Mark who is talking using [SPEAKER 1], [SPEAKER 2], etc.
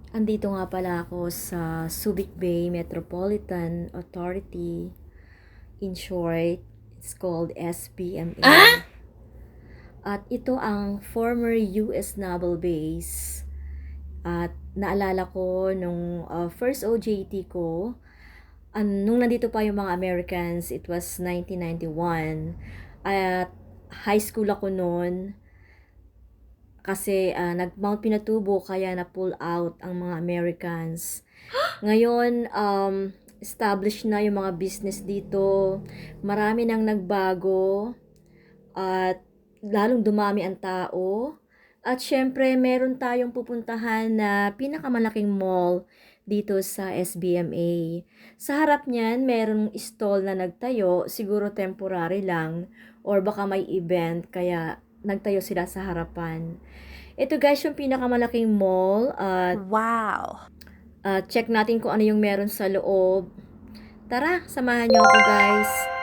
[SPEAKER 1] Andito nga pala ako sa Subic Bay Metropolitan Authority. In short, it's called SBMA. At ito ang former US Naval Base. At naalala ko nung first OJT ko, nung nandito pa yung mga Americans, it was 1991. At high school ako noon kasi nag-Mount Pinatubo kaya na-pull out ang mga Americans. Ngayon, established na yung mga business dito. Marami nang nagbago at lalong dumami ang tao. At syempre, meron tayong pupuntahan na pinakamalaking mall dito sa SBMA. Sa harap niyan, merong stall na nagtayo, siguro temporary lang, or baka may event, kaya nagtayo sila sa harapan. Ito guys, yung pinakamalaking mall at
[SPEAKER 2] Wow!
[SPEAKER 1] check natin kung ano yung meron sa loob. Tara, samahan niyo ako guys.